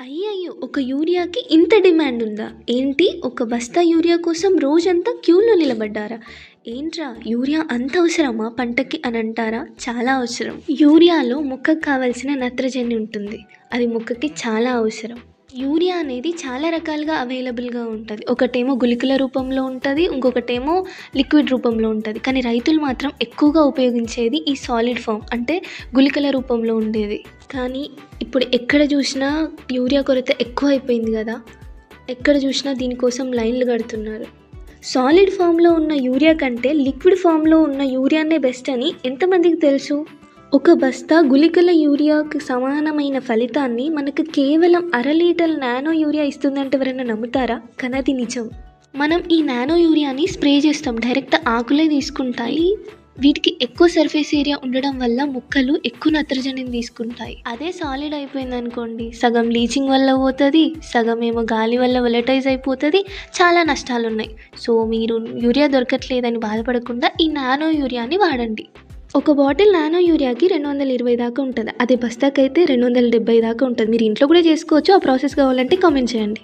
అయ్యయ్యో! ఒక యూరియాకి ఇంత డిమాండ్ ఉందా? ఏంటి ఒక బస్తా యూరియా కోసం రోజంతా క్యూలో నిలబడ్డారా? ఏంట్రా యూరియా అంత అవసరమా పంటకి అని అంటారా? చాలా అవసరం. యూరియాలో మొక్కకు కావాల్సిన నత్రజని ఉంటుంది. అది మొక్కకి చాలా అవసరం. యూరియా అనేది చాలా రకాలుగా అవైలబుల్‌గా ఉంటది. ఒకటేమో గుళికల రూపంలో ఉంటది. ఇంకొకటేమో లిక్విడ్ రూపంలో ఉంటది. కానీ రైతులు మాత్రం ఎక్కువగా ఉపయోగించేది ఈ సాలిడ్ ఫార్మ్ అంటే గుళికల రూపంలో ఉండేది. కానీ ఇప్పుడు ఎక్కడ చూసినా యూరియా కొరత ఎక్కువైపోయింది గదా! ఎక్కడ చూసినా దీనికోసం లైన్‌లు కడుతున్నారు. సాలిడ్ ఫామ్‌లో ఉన్న యూరియా కంటే లిక్విడ్ ఫామ్‌లో ఉన్న యూరియానే బెస్ట్ అని ఎంతమందికి తెలుసు? ఒక బస్తా గుళికల యూరియాకు సమానమైన ఫలితాన్ని మనకు కేవలం అర లీటర్ నానో యూరియా ఇస్తుందంటే ఎవరైనా నమ్ముతారా? కానీ అది నిజం. మనం ఈ నానో యూరియాని స్ప్రే చేస్తాం. డైరెక్ట్ ఆకులే తీసుకుంటాయి. వీటికి ఎక్కువ సర్ఫేస్ ఏరియా ఉండడం వల్ల మొక్కలు ఎక్కువ నత్రజనిని తీసుకుంటాయి. అదే సాలిడ్ అయిపోయిందనుకోండి, సగం లీచింగ్ వల్ల పోతుంది, సగం ఏమో గాలి వల్ల వొలటైజ్ అయిపోతుంది. చాలా నష్టాలున్నాయి. సో మీరు యూరియా దొరకట్లేదని బాధపడకుండా ఈ నానో యూరియాని వాడండి. ఒక బాటిల్ నానో యూరియాకి 220 దాకా ఉంటుంది. అదే బస్తాకైతే 270 దాకా ఉంటుంది. మీరు ఇంట్లో కూడా చేసుకోవచ్చు. ఆ ప్రాసెస్ కావాలంటే కామెంట్ చేయండి.